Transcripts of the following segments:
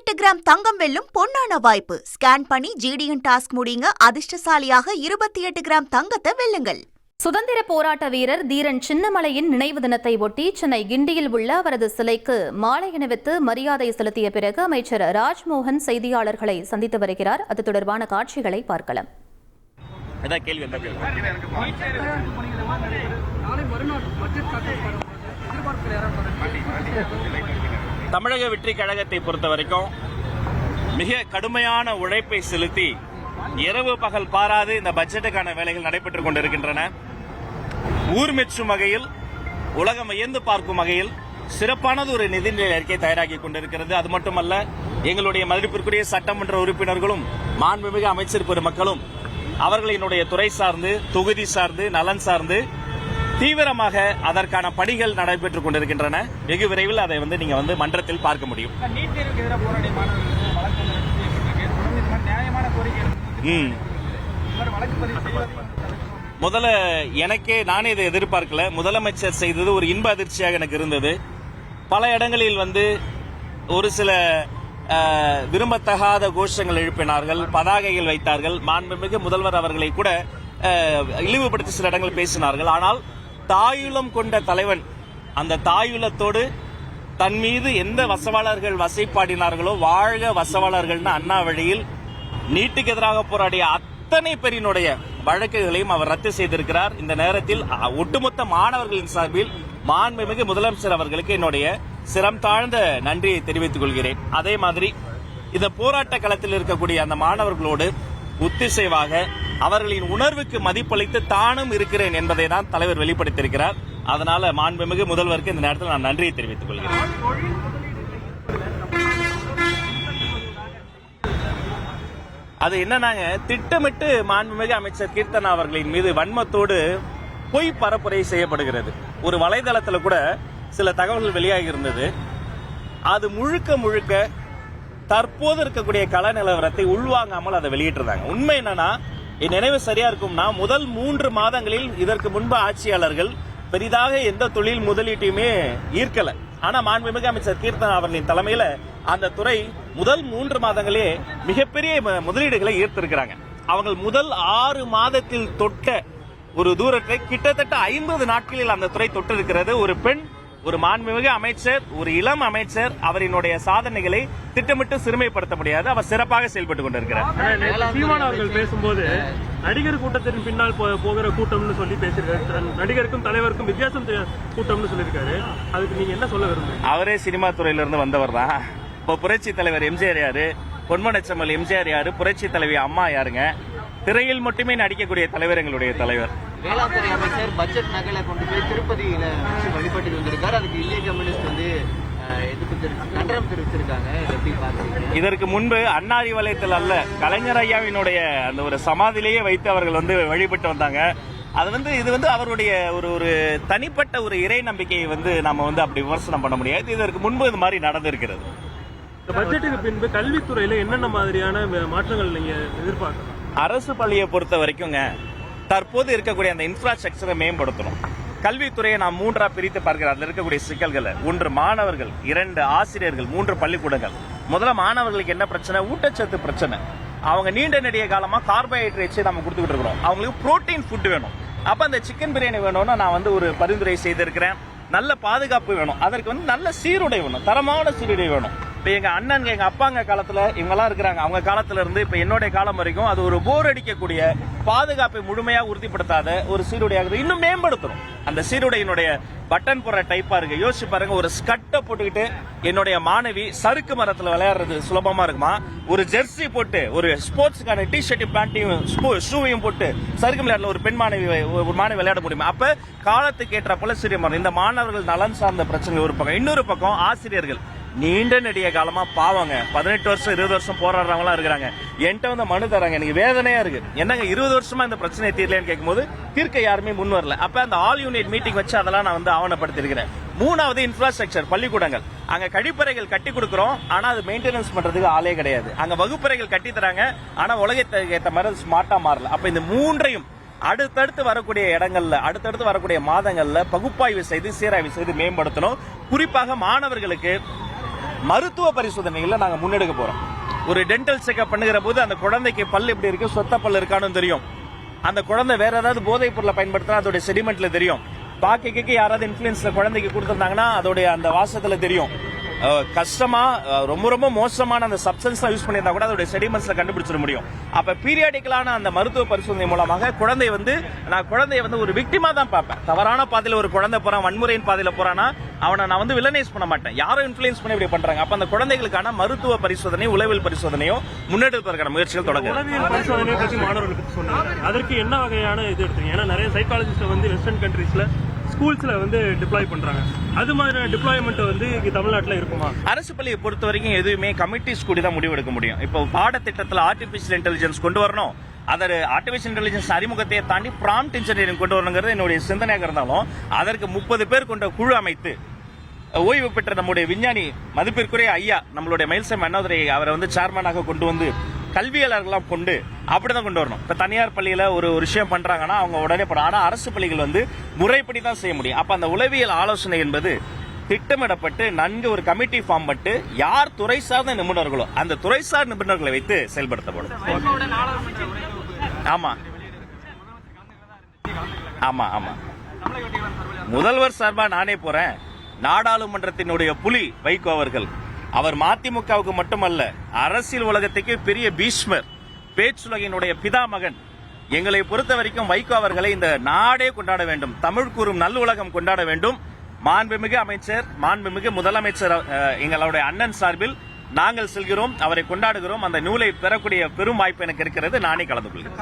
28 gram தங்கம் வெல்லும் பொன்னான வாய்ப்பு. ஸ்கேன் பண்ணி ஜிடிஎன் டாஸ்க் முடியுங்க. அதிர்ஷ்டசாலியாக 28 கிராம் தங்கத்தை வெல்லுங்கள். சுதந்திர போராட்ட வீரர் தீரன் சின்னமலையின் நினைவு தினத்தை ஒட்டி சென்னை கிண்டியில் உள்ள அவரது சிலைக்கு மாலை அணிவித்து மரியாதை செலுத்திய பிறகு அமைச்சர் ராஜ்மோகன் செய்தியாளர்களை சந்தித்து வருகிறார். அது தொடர்பான காட்சிகளை பார்க்கலாம். தமிழக வெற்றி கழகத்தை பொறுத்த வரைக்கும் மிக கடுமையான உழைப்பை செலுத்தி இரவு பகல் பாராது இந்த பட்ஜெட்டுக்கான வேலைகள் நடைபெற்றுக் கொண்டிருக்கின்றன. ஊர் மெச்சும் வகையில், உலகம் வியந்து பார்க்கும் வகையில் சிறப்பானது ஒரு நிதிநிலை அறிக்கை தயாராகி கொண்டிருக்கிறது. அது மட்டுமல்ல, எங்களுடைய மதிப்பிற்குரிய சட்டமன்ற உறுப்பினர்களும் மாண்புமிகு அமைச்சர் பெருமக்களும் அவர்களினுடைய துறை சார்ந்து, தொகுதி சார்ந்து, நலன் சார்ந்து தீவிரமாக அதற்கான பணிகள் நடைபெற்றுக் கொண்டிருக்கின்றன. வெகு விரைவில் அதை நீங்க மன்றத்தில் பார்க்க முடியும். முதல்ல நானே இதை எதிர்பார்க்கல. முதலமைச்சர் செய்தது ஒரு இன்ப அதிர்ச்சியாக எனக்கு இருந்தது. பல இடங்களில் ஒரு சில விரும்பத்தகாத கோஷங்கள் எழுப்பினார்கள், பதாகைகள் வைத்தார்கள். மாண்புமிகு முதல்வர் அவர்களை கூட இழிவுபடுத்தி சில இடங்கள் பேசினார்கள். ஆனால் தாயுளம் கொண்ட தலைவன், அந்த தாயுளத்தோடு தன் மீது எந்த வசவாளர்கள் வசைப்பாடினார்களோ, வாழ்க வசவாளர்கள்னு அண்ணா வழியில் நீட்டுக்கு எதிராக போராடிய அத்தனை பேரினுடைய வழக்குகளையும் அவர் ரத்து செய்திருக்கிறார். இந்த நேரத்தில் ஒட்டுமொத்த மாணவர்களின் சார்பில் மாண்புமிகு முதலமைச்சர் அவர்களுக்கு என்னுடைய சிரம் தாழ்ந்த நன்றியை தெரிவித்துக் கொள்கிறேன். அதே மாதிரி இந்த போராட்ட களத்தில் இருக்கக்கூடிய அந்த மாணவர்களோடு ஒத்திசைவாக அவர்களின் உணர்வுக்கு மதிப்பளித்து தானும் இருக்கிறேன் என்பதை தான் தலைவர் வெளிப்படுத்தியிருக்கிறார். அதனால மாண்புமிகு முதல்வருக்கு இந்த நேரத்தில் நான் நன்றியை தெரிவித்துக் கொள்கிறேன். அது என்னன்னாங்க, திட்டமிட்டு மாண்புமிகு அமைச்சர் கீர்த்தனா அவர்களின் மீது வன்மத்தோடு பொய் பரப்புரை செய்யப்படுகிறது. ஒரு வலைதளத்தில் கூட சில தகவல்கள் வெளியாகி இருந்தது. அது முழுக்க தற்போது இருக்கக்கூடிய கள நிலவரத்தை உள்வாங்காமல் அதை வெளியிட்டிருந்தாங்க. உண்மை என்னன்னா, என் நினைவு சரியா இருக்கும்னா, முதல் 3 மாதங்களில் இதற்கு முன்பு ஆட்சியாளர்கள் பெரிதாக எந்த தொழில் முதலீட்டையுமே ஈர்க்கல. ஆனா மாண்புமிகு அமைச்சர் கீர்த்தனா அவர்களின் தலைமையில அந்த துறை முதல் 3 மாதங்களே மிகப்பெரிய முதலீடுகளை ஈர்த்திருக்கிறாங்க. அவங்க முதல் 6 மாதத்தில் தொட்ட ஒரு தூரத்தை கிட்டத்தட்ட 50 நாட்களில் அந்த துறை தொட்டிருக்கிறது. ஒரு பெண், ஒரு மாண்புமிகு அமைச்சர், ஒரு இளம் அமைச்சர், அவரினுடைய சாதனைகளை திட்டமிட்டு சிறுமைப்படுத்த முடியாது. அவர் சிறப்பாக செயல்பட்டுக் கொண்டிருக்கிறார். சீமான் அவர்கள் பேசும்போது நடிகர் கூட்டத்தின் பின்னால் போகிற கூட்டம்னு சொல்லி பேசியிருக்காரு. நடிகருக்கும் தலைவருக்கும் வித்தியாசம் கூட்டம்னு சொல்லியிருக்காரு. அதுக்கு நீங்க என்ன சொல்ல விரும்புறீங்க? அவரே சினிமா துறையிலிருந்து வந்தவர் தான். இப்போ புரட்சி தலைவர் எம்ஜிஆர் யாரு, பொன்மனச்செம்மல் எம்ஜிஆர் யாரு, புரட்சி தலைவி அம்மா யாருங்க? திரையில் மட்டுமே நடிக்கக்கூடிய தலைவர் எங்களுடைய தலைவர். வேளாண்துறை அமைச்சர் பட்ஜெட் நகலை கொண்டு போய் திருப்பதியில வழிபட்டு வந்திருக்காரு. அதுக்கு இந்திய கம்யூனிஸ்ட் கண்டனம் தெரிவிச்சிருக்காங்க. இதற்கு முன்பு அண்ணா அறிவாலயத்தில் அல்ல, கலைஞர் ஐயாவினுடைய அந்த ஒரு சமாதியிலேயே வைத்து அவர்கள் வழிபட்டு வந்தாங்க. அது இது அவருடைய ஒரு தனிப்பட்ட ஒரு இறை நம்பிக்கையை நாம அப்படி விமர்சனம் பண்ண முடியாது. இதற்கு முன்பு இது மாதிரி நடந்திருக்கிறது. பட்ஜெட்டுக்கு பின்பு கல்வித்துறையில என்னென்ன மாதிரியான மாற்றங்கள் நீங்க எதிர்பார்க்கலாம்? அரசு பள்ளியை பொறுத்த வரைக்குங்க, தற்போது இருக்கக்கூடிய அந்த இன்ஃப்ராஸ்ட்ரக்சரை மேம்படுத்தணும். கல்வித்துறையை நாம் 3ஆ பிரித்து பார்க்கிறோம். அதில் இருக்கக்கூடிய சிக்கல்களை: 1 மாணவர்கள், 2 ஆசிரியர்கள், 3 பள்ளிக்கூடங்கள். முதல்ல மாணவர்களுக்கு என்ன பிரச்சனை? ஊட்டச்சத்து பிரச்சனை. அவங்க நீண்ட நெடிய காலமா கார்போஹைட்ரேட்ஸை நம்ம கொடுத்துக்கிட்டு இருக்கிறோம். அவங்களுக்கு புரோட்டீன் ஃபுட் வேணும். அப்ப அந்த சிக்கன் பிரியாணி வேணும்னா நான் ஒரு பரிந்துரை செய்திருக்கிறேன். நல்ல பாதுகாப்பு வேணும், அதற்கு நல்ல சீருடை வேணும், தரமான சீருடை வேணும். இப்ப எங்க அண்ணன், எங்க அப்பாங்க காலத்துல இவங்கெல்லாம் இருக்கிறாங்க, அவங்க காலத்துல இருந்து இப்ப என்னுடைய காலம் வரைக்கும் அது ஒரு போர் அடிக்கக்கூடிய, பாதுகாப்பை முழுமையாக உறுதிப்படுத்தாத ஒரு சீருடையாக இன்னும் மேம்படுத்தணும். அந்த சீருடையினுடைய பட்டன் போடுற டைப்பா இருக்கு. யோசிச்சு பாருங்க, ஒரு ஸ்கர்ட்டை போட்டுக்கிட்டு என்னுடைய மாணவி சறுக்கு மரத்துல விளையாடுறது சுலபமா இருக்குமா? ஒரு ஜெர்சி போட்டு, ஒரு ஸ்போர்ட்ஸுக்கான டிஷர்ட்டையும் பேண்ட்டையும் ஷூவையும் போட்டு சறுக்கு விளையாடல ஒரு மாணவி விளையாட முடியுமா? அப்ப காலத்துக்கு ஏற்ற போல சீரிய மாறும். இந்த மாணவர்கள் நலன் சார்ந்த பிரச்சனை ஒரு பக்கம். இன்னொரு பக்கம் ஆசிரியர்கள் நீண்ட நெடிய காலமா பாவங்க 18 வருஷம் 20 வருஷம் போராடுறவங்களாம் இருக்கிறாங்க. என்கிட்ட மனு தராங்க, எனக்கு வேதனையா இருக்கு. என்னங்க 20 வருஷமா இந்த பிரச்சனை தீர்லன்னு கேட்கும்போது தீர்க்க யாருமே முன் வரல. அப்ப அந்த ஆல் யூனிட் மீட்டிங் வச்சு அதெல்லாம் நான் ஆவணப்படுத்திருக்கிறேன். 3வது இன்ஃப்ராஸ்ட்ரக்சர், பள்ளிக்கூடங்கள். அங்க கழிப்பறைகள் கட்டி கொடுக்கிறோம், ஆனா அது மெயின்டெனன்ஸ் பண்றதுக்கு ஆளே கிடையாது. அங்க வகுப்பறைகள் கட்டி தராங்க, ஆனா உலகத்துக்கு ஏற்ற மாதிரி ஸ்மார்ட்டா மாறல. அப்ப இந்த 3ஐயும் அடுத்தடுத்து வரக்கூடிய இடங்கள்ல, அடுத்தடுத்து வரக்கூடிய மாதங்கள்ல பகுப்பாய்வு செய்து சீராய்வு செய்து மேம்படுத்தணும். குறிப்பாக மாணவர்களுக்கு மருத்துவ பரிசோதனைகளை நாங்க முன்னெடுக்க போறோம். ஒரு டென்டல் செக்அப் பண்ணுகிற போது அந்த குழந்தைக்கு பல் எப்படி இருக்கு, சொத்த பல் இருக்கான்னு தெரியும். அந்த குழந்தை வேற ஏதாவது போதைப் பொருளை பயன்படுத்தினா அதோட செடிமெண்ட்ல தெரியும். பாக்கிக்கு யாராவது இன்ஃபுளுன்ஸ்ல குழந்தைக்கு கொடுத்திருந்தாங்கன்னா அதோடைய அந்த வாசத்துல தெரியும். கஷ்டமா ரொம்ப ரொம்ப மோசமான அந்த சப்ஸ்டன்ஸ் யூஸ் பண்ணியிருந்தா கூட அதோட செடிமெண்ட்ஸ்ல கண்டுபிடிச்சிட முடியும். அப்ப பீரியாடிக்கலான அந்த மருத்துவ பரிசோதனை மூலமாக நான் குழந்தைய ஒரு விக்டிமா தான் பார்ப்பேன். தவறான பாதையில ஒரு குழந்தை போறான், வன்முறையின் பாதையில போறானா அவனை நான் வில்லனைஸ் பண்ண மாட்டேன். யாரும் இன்ஃபுளுன்ஸ் பண்ணி இப்படி பண்றாங்க. அப்ப அந்த குழந்தைகளுக்கான மருத்துவ பரிசோதனை, உளவியல் பரிசோதனையோ முன்னெடுப்பதற்கான முயற்சிகள் தொடங்க. உளவியல் பரிசோதனை பற்றி மாணவர்களுக்கு சொன்னாங்க. அதற்கு என்ன வகையான இது எடுத்தீங்க? ஏன்னா நிறைய சைக்காலஜிஸ்ட் வெஸ்டர்ன் கண்ட்ரீஸ்ல ஸ்கூல்ஸ்ல டிப்ளாய் பண்றாங்க. அது மாதிரியான டிப்ளாய்மெண்ட் இங்க தமிழ்நாட்டில் இருக்குமா? அரசு பள்ளியை பொறுத்த வரைக்கும் எதுவுமே கமிட்டிஸ் கூடி தான் முடிவெடுக்க முடியும். இப்போ பாடத்திட்டத்தில் ஆர்டிபிஷியல் இன்டெலிஜென்ஸ் கொண்டு வரணும். அதர் ஆர்டிபிஷியல் இன்டெலிஜென்ஸ் அறிமுகத்தை தாண்டி ப்ராம்ப்ட் இன்ஜினியரிங் கொண்டு வரணுங்கிறது என்னுடைய சிந்தனையாக இருந்தாலும் அதற்கு 30 பேர் கொண்ட குழு அமைத்து ஓய்வு பெற்ற நம்முடைய விஞ்ஞானி மதிப்பிற்குரிய ஐயா நம்மளுடைய மயில்சாமி அண்ணாதுரை அவரை சேர்மனாக கொண்டு வந்து கல்வியாளர்கள்லாம் கொண்டு அப்படிதான் கொண்டு வரணும். இப்ப தனியார் பள்ளியில ஒரு விஷயம் பண்றாங்கன்னா அவங்க உடனே பண்ணணும். ஆனா அரசு பள்ளிகள் முறைப்படி தான் செய்ய முடியும். அப்ப அந்த உளவியல் ஆலோசனை என்பது திட்டமிடப்பட்டு நன்கு ஒரு கமிட்டி ஃபார்ம் பட்டு யார் துறை சார்ந்த நிபுணர்களோ அந்த துறை சார் நிபுணர்களை வைத்து செயல்படுத்தப்படும். ஆமா ஆமா ஆமா முதல்வர் சார்பா நானே போறேன். நாடாளுமன்றத்தினுடைய புலி வைகோ அவர்கள், அவர் மதிமுகவுக்கு மட்டுமல்ல அரசியல் உலகத்துக்கு பெரிய பீஷ்மர், பேச்சுலகினுடைய பிதாமகன். எங்களை பொறுத்த வரைக்கும் வைகோ அவர்களை இந்த நாடே கொண்டாட வேண்டும், தமிழ் கூறும் நல்லுலகம் கொண்டாட வேண்டும். மாண்புமிகு அமைச்சர், மாண்புமிகு முதலமைச்சர் எங்களுடைய அண்ணன் சார்பில் நாங்கள் செல்கிறோம், அவரை கொண்டாடுகிறோம். அந்த நூலை பெறக்கூடிய பெரும் வாய்ப்பு எனக்கு இருக்கிறது. நானே கலந்து கொள்கிறேன்.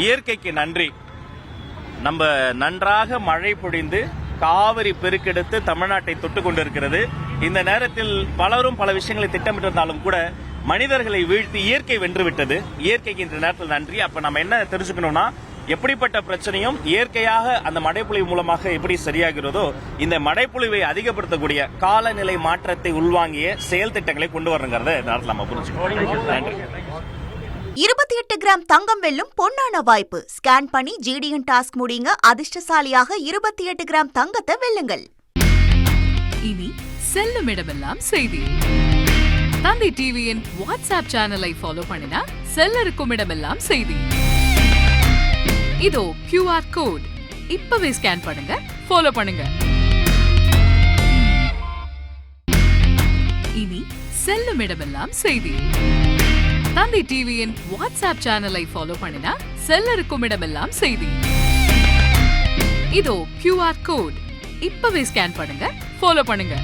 இயற்கைக்கு நன்றி. நம்ம நன்றாக மழை பொழிந்து காவிரி பெருக்கெடுத்து தமிழ்நாட்டை தொட்டு கொண்டிருக்கிறது. இந்த நேரத்தில் பலரும் பல விஷயங்களை திட்டமிட்டிருந்தாலும் கூட மனிதர்களை வீழ்த்தி இயற்கை வென்று விட்டது. இயற்கைக்கு இந்த நேரத்தில் நன்றி. அப்ப நம்ம என்ன தெரிஞ்சுக்கணும்னா, எப்படிப்பட்ட பிரச்சனையும் இயற்கையாக அந்த மழைப்பொழிவு மூலமாக எப்படி சரியாகிறதோ இந்த மழைப்பொழிவை அதிகப்படுத்தக்கூடிய காலநிலை மாற்றத்தை உள்வாங்கிய செயல் திட்டங்களை கொண்டு வரணுங்கிறத இந்த நேரத்தில் நம்ம புரிஞ்சுக்கணும். நன்றி. 28 கிராம் தங்கம் வெல்லும் பொன்னான வாய்ப்பு. ஸ்கேன் பண்ணி ஜிடிஎன் டாஸ்க் முடிங்க. அதிர்ஷ்டசாலியாக 28 கிராம் தங்கத்தை வெல்லுங்கள். இனி செல்லும் இடமெல்லாம் செய்தி. தந்தி டிவியின் வாட்ஸ்அப் சேனலை ஃபாலோ பண்ணினா செல்ல இருக்கும் இடமெல்லாம் செய்தி. இதோ QR கோட், இப்பவே ஸ்கேன் பண்ணுங்க, ஃபாலோ பண்ணுங்க. இனி செல்லும் இடமெல்லாம் செய்தி. தந்தி டிவியின் வாட்ஸ்அப் சேனலை ஃபாலோ பண்ணினா செல்ல இருக்கும் இடமெல்லாம் செய்தி. இதோ QR கோட், இப்பவே ஸ்கேன் பண்ணுங்க, ஃபாலோ பண்ணுங்க.